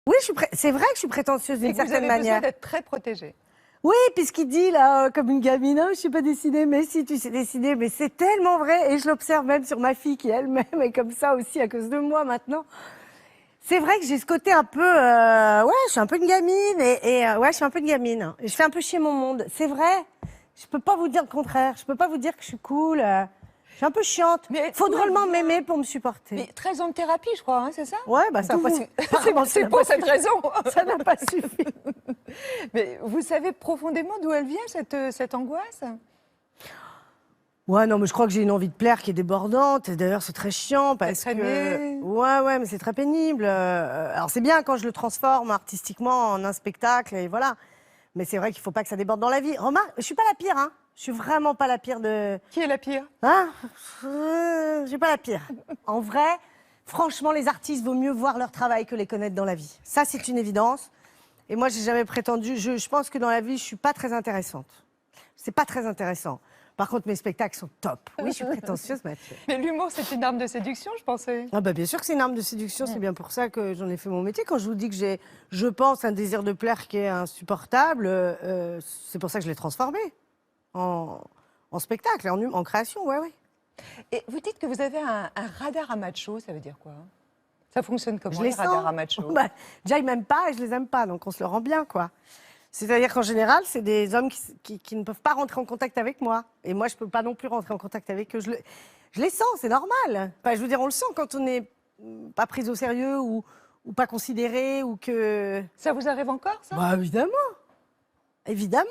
Oui, c'est vrai que je suis prétentieuse d'une certaine Vous avez besoin manière. d'être très protégée. Oui, puisqu'il dit là, comme une gamine, oh, je suis pas dessinée, mais si tu sais dessiner, mais c'est tellement vrai, et je l'observe même sur ma fille qui elle-même est comme ça aussi à cause de moi maintenant. C'est vrai que j'ai ce côté un peu, ouais, je suis un peu une gamine, ouais, je suis un peu une gamine. Et je fais un peu chier mon monde. C'est vrai. Je peux pas vous dire le contraire. Je peux pas vous dire que je suis cool. Je suis un peu chiante. Mais Faut tout va drôlement bien. m'aimer pour me supporter. Mais 13 ans de thérapie, je crois, hein, c'est ça? Ouais, bah ça Tout n'a pas vous. suffi. Apparemment, ça C'est n'a pour pas cette suffi. raison. Ça n'a pas suffi. Mais vous savez profondément d'où elle vient, cette angoisse? Ouais, non, mais je crois que j'ai une envie de plaire qui est débordante. Et d'ailleurs, c'est très chiant parce D'être que. aimée. Ouais, mais c'est très pénible. Alors, c'est bien quand je le transforme artistiquement en un spectacle, et voilà. Mais c'est vrai qu'il faut pas que ça déborde dans la vie. Remarque, je suis pas la pire, hein. Je suis vraiment pas la pire de. Qui est la pire? Hein? Je suis pas la pire. En vrai, franchement, les artistes, vaut mieux voir leur travail que les connaître dans la vie. Ça, c'est une évidence. Et moi, j'ai jamais prétendu. Je pense que dans la vie, je suis pas très intéressante. C'est pas très intéressant. Par contre, mes spectacles sont top. Oui, je suis prétentieuse, Mathieu. Mais l'humour, c'est une arme de séduction, je pensais. Ah bah bien sûr que c'est une arme de séduction, c'est bien pour ça que j'en ai fait mon métier. Quand je vous dis que j'ai, je pense, un désir de plaire qui est insupportable, c'est pour ça que je l'ai transformé en, en spectacle, en création, ouais. Et vous dites que vous avez un radar à macho, ça veut dire quoi? Ça fonctionne comment, Je les les radars sens. à macho? Bah, déjà, ils m'aiment pas et je les aime pas, donc on se le rend bien, quoi. C'est-à-dire qu'en général, c'est des hommes qui ne peuvent pas rentrer en contact avec moi. Et moi, je peux pas non plus rentrer en contact avec eux. Je les sens, c'est normal. Enfin, je veux dire, on le sent quand on n'est pas pris au sérieux ou pas considéré ou que... Ça vous arrive encore, ça? Bah, évidemment. Évidemment.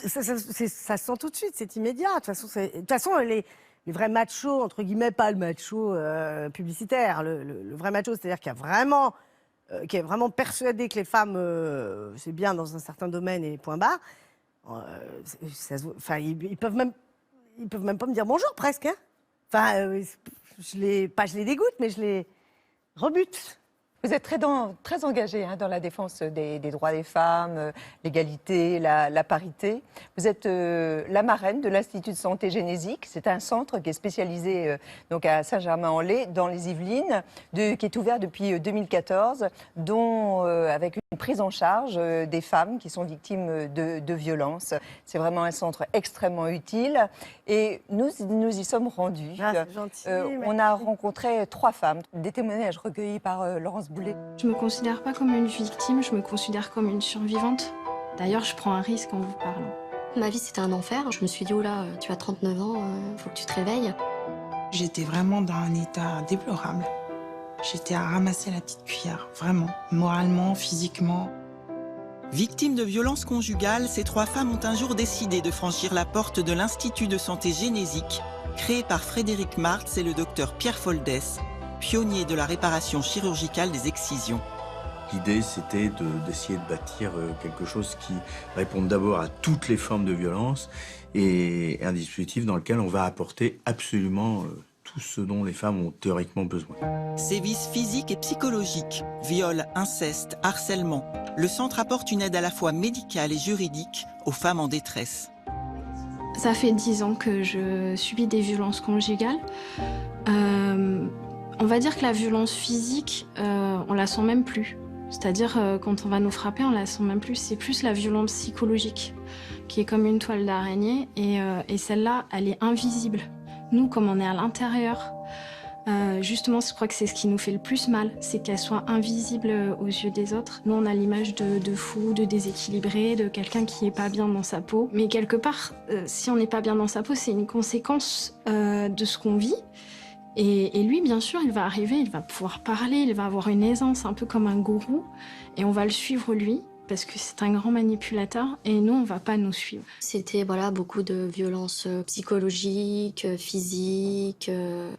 Ça se sent tout de suite, c'est immédiat. De toute façon, les vrais machos, entre guillemets, pas le macho publicitaire, le vrai macho, c'est-à-dire qui est vraiment persuadé que les femmes, c'est bien dans un certain domaine et point barre, enfin, ils peuvent même pas me dire bonjour presque. Hein. Enfin, je les dégoûte, mais je les rebute. Vous êtes très engagé dans la défense des droits des femmes, l'égalité, la parité. Vous êtes la marraine de l'Institut de santé génésique. C'est un centre qui est spécialisé donc à Saint-Germain-en-Laye, dans les Yvelines, qui est ouvert depuis 2014, dont avec une prise en charge des femmes qui sont victimes de violences. C'est vraiment un centre extrêmement utile. Et nous y sommes rendus. Ah, c'est gentil, On a rencontré 3 femmes, des témoignages recueillis par Laurence Boulet. Je me considère pas comme une victime, je me considère comme une survivante. D'ailleurs, je prends un risque en vous parlant. Ma vie, c'était un enfer. Je me suis dit, oh là, tu as 39 ans, faut que tu te réveilles. J'étais vraiment dans un état déplorable. J'étais à ramasser la petite cuillère, vraiment, moralement, physiquement. Victimes de violences conjugales, ces 3 femmes ont un jour décidé de franchir la porte de l'Institut de santé génésique, créé par Frédéric Martz et le docteur Pierre Foldès, pionnier de la réparation chirurgicale des excisions. L'idée, c'était d'essayer de bâtir quelque chose qui réponde d'abord à toutes les formes de violence et un dispositif dans lequel on va apporter absolument tout ce dont les femmes ont théoriquement besoin. Sévices physiques et psychologiques, viols, inceste, harcèlement. Le centre apporte une aide à la fois médicale et juridique aux femmes en détresse. Ça fait 10 ans que je subis des violences conjugales. On va dire que la violence physique, on la sent même plus. C'est-à-dire, quand on va nous frapper, on la sent même plus. C'est plus la violence psychologique, qui est comme une toile d'araignée. Et celle-là, elle est invisible. Nous, comme on est à l'intérieur, justement, je crois que c'est ce qui nous fait le plus mal, c'est qu'elle soit invisible aux yeux des autres. Nous, on a l'image de fou, de déséquilibré, de quelqu'un qui n'est pas bien dans sa peau. Mais quelque part, si on n'est pas bien dans sa peau, c'est une conséquence de ce qu'on vit. Et lui, bien sûr, il va arriver, il va pouvoir parler, il va avoir une aisance un peu comme un gourou. Et on va le suivre, lui, parce que c'est un grand manipulateur. Et nous, on ne va pas nous suivre. C'était beaucoup de violences psychologiques, physiques.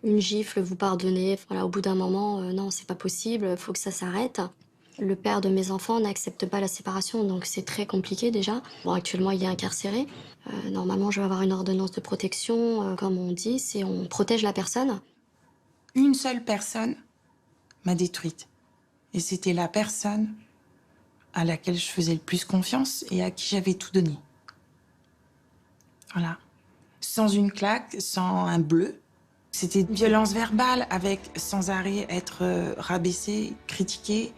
Une gifle, vous pardonnez. Voilà, au bout d'un moment, non, c'est pas possible, il faut que ça s'arrête. Le père de mes enfants n'accepte pas la séparation, donc c'est très compliqué déjà. Bon, actuellement, il est incarcéré. Normalement, je vais avoir une ordonnance de protection. Comme on dit, c'est on protège la personne. Une seule personne m'a détruite. Et c'était la personne à laquelle je faisais le plus confiance et à qui j'avais tout donné. Voilà. Sans une claque, sans un bleu, C'était une violence verbale avec sans arrêt être rabaissée, critiquée.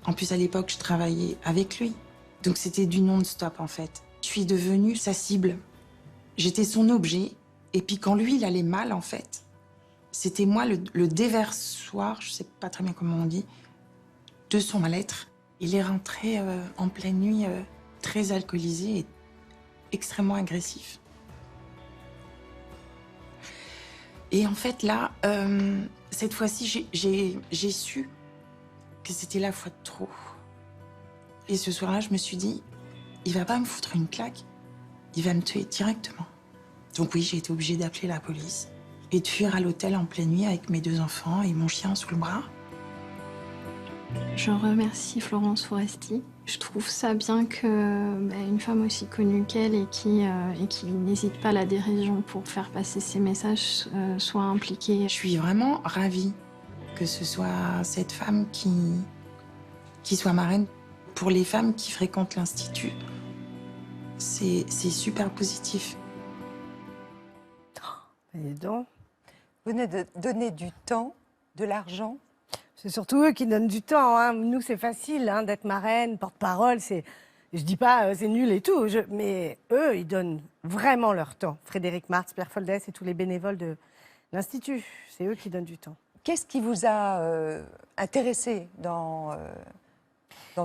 En plus, à l'époque, je travaillais avec lui. Donc c'était du non-stop, en fait. Je suis devenue sa cible. J'étais son objet. Et puis quand lui, il allait mal, en fait, c'était moi le déversoir, je sais pas très bien comment on dit, de son mal-être. Il est rentré en pleine nuit, très alcoolisé et extrêmement agressif. Et en fait, là, cette fois-ci, j'ai su que c'était la fois de trop. Et ce soir-là, je me suis dit, il va pas me foutre une claque, il va me tuer directement. Donc oui, j'ai été obligée d'appeler la police et de fuir à l'hôtel en pleine nuit avec mes 2 enfants et mon chien sous le bras. Je remercie Florence Foresti. Je trouve ça bien que une femme aussi connue qu'elle et qui n'hésite pas à la dérision pour faire passer ses messages soit impliquée. Je suis vraiment ravie que ce soit cette femme qui soit marraine. Pour les femmes qui fréquentent l'Institut, c'est super positif. Et donc, Vous venez de donner du temps, de l'argent. c'est surtout eux qui donnent du temps. Hein. Nous, c'est facile hein, d'être marraine, porte-parole. Je dis pas c'est nul et tout, mais eux, ils donnent vraiment leur temps. Frédéric Martz, Pierre Foldès et tous les bénévoles de l'Institut, c'est eux qui donnent du temps. Qu'est-ce qui vous a intéressé dans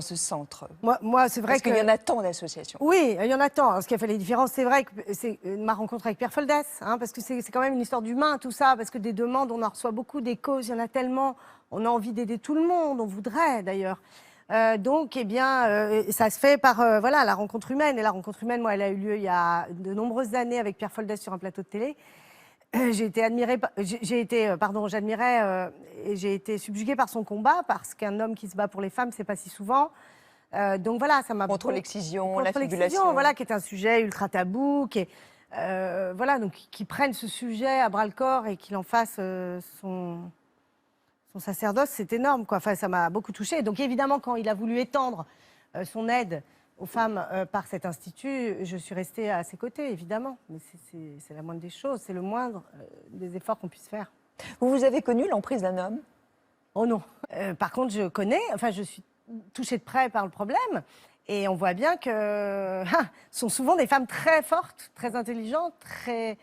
ce centre? Moi c'est vrai Parce que... qu'il y en a tant d'associations. Oui, il y en a tant. Ce qui a fait les différences, c'est vrai que c'est ma rencontre avec Pierre Foldès, hein, parce que c'est quand même une histoire d'humain, tout ça, parce que des demandes, on en reçoit beaucoup, des causes, il y en a tellement. On a envie d'aider tout le monde, on voudrait d'ailleurs. Donc, eh bien, ça se fait par voilà, la rencontre humaine. Et la rencontre humaine, moi, elle a eu lieu il y a de nombreuses années avec Pierre Foldès sur un plateau de télé. J'ai été admirée, j'admirais et j'ai été subjuguée par son combat, parce qu'un homme qui se bat pour les femmes, c'est pas si souvent. Donc voilà, ça m'a Contre l'excision, la contre fibulation. l'excision, voilà, qui est un sujet ultra tabou, qui est voilà, donc qui prenne ce sujet à bras le corps et qu'il en fasse son sacerdoce, c'est énorme, quoi. Enfin, ça m'a beaucoup touchée. Donc évidemment, quand il a voulu étendre son aide aux femmes par cet institut, je suis restée à ses côtés, évidemment. Mais c'est la moindre des choses, c'est le moindre des efforts qu'on puisse faire. Vous avez connu l'emprise d'un homme? Oh non. Par contre, je suis touchée de près par le problème. Et on voit bien que ce sont souvent des femmes très fortes, très intelligentes, très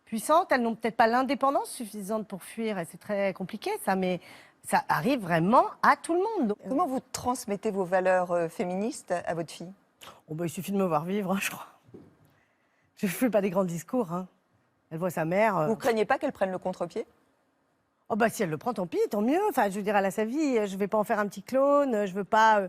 puissantes. Elles n'ont peut-être pas l'indépendance suffisante pour fuir. Et c'est très compliqué, ça. Mais ça arrive vraiment à tout le monde. Comment vous transmettez vos valeurs féministes à votre fille? Oh bah, il suffit de me voir vivre, hein, je crois. Je ne fais pas des grands discours. Hein. Elle voit sa mère. Vous ne craignez pas qu'elle prenne le contre-pied? Oh bah, si elle le prend, tant pis, tant mieux. Enfin, je veux dire, elle a sa vie. Je ne vais pas en faire un petit clone. Je ne veux pas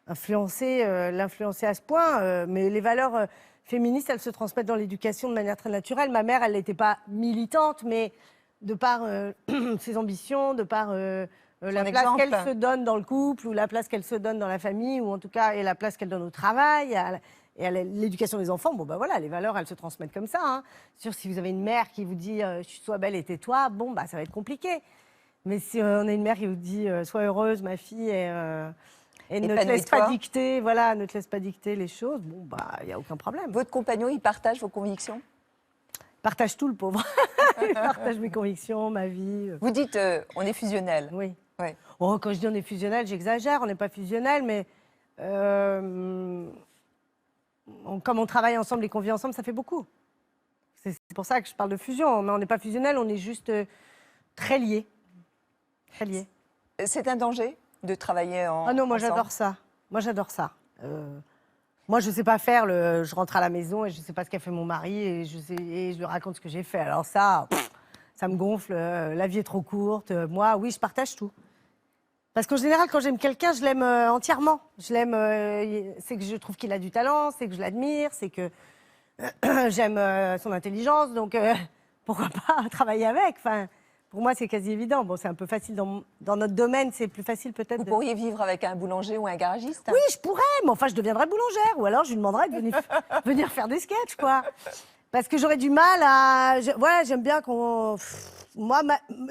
l'influencer à ce point. Mais les valeurs féministes, elles se transmettent dans l'éducation de manière très naturelle. Ma mère, elle n'était pas militante, mais de par ses ambitions, de par la place qu'elle se donne dans le couple, ou la place qu'elle se donne dans la famille, ou en tout cas, et la place qu'elle donne au travail, et à l'éducation des enfants, bon, bah voilà, les valeurs, elles se transmettent comme ça. Hein. Sûr, si vous avez une mère qui vous dit « sois belle et tais-toi », bon, bah ça va être compliqué. Mais si on a une mère qui vous dit « sois heureuse, ma fille », et ne te laisse pas dicter, voilà, ne te laisse pas dicter les choses, bon, bah, il n'y a aucun problème. Votre compagnon, il partage vos convictions? Il partage tout, le pauvre. Il partage mes convictions, ma vie. Vous dites, on est fusionnel. Oui. Ouais. Oh, quand je dis on est fusionnel, j'exagère, on n'est pas fusionnel, mais comme on travaille ensemble et qu'on vit ensemble, ça fait beaucoup. C'est pour ça que je parle de fusion, mais on n'est pas fusionnel, on est juste très liés. Très liés. C'est un danger de travailler ensemble? Ah non, moi j'adore ça. Moi j'adore ça. Moi je ne sais pas faire, je rentre à la maison et je ne sais pas ce qu'a fait mon mari et je lui raconte ce que j'ai fait. Alors ça me gonfle, la vie est trop courte. Moi, oui, je partage tout. Parce qu'en général, quand j'aime quelqu'un, je l'aime entièrement. Je l'aime, c'est que je trouve qu'il a du talent, c'est que je l'admire, c'est que j'aime son intelligence, donc pourquoi pas travailler avec. Enfin, pour moi, c'est quasi évident. Bon, c'est un peu facile dans notre domaine, c'est plus facile peut-être. Vous pourriez vivre avec un boulanger ou un garagiste? Oui, je pourrais, mais enfin, je deviendrais boulangère, ou alors je lui demanderais de venir faire des sketchs, quoi. Parce que j'aurais du mal à... Voilà, j'aime bien qu'on... Moi,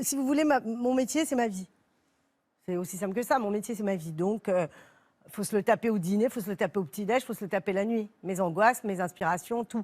si vous voulez, mon métier, c'est ma vie. C'est aussi simple que ça, mon métier, c'est ma vie. Donc, faut se le taper au dîner, faut se le taper au petit-déj, faut se le taper la nuit. Mes angoisses, mes inspirations, tout.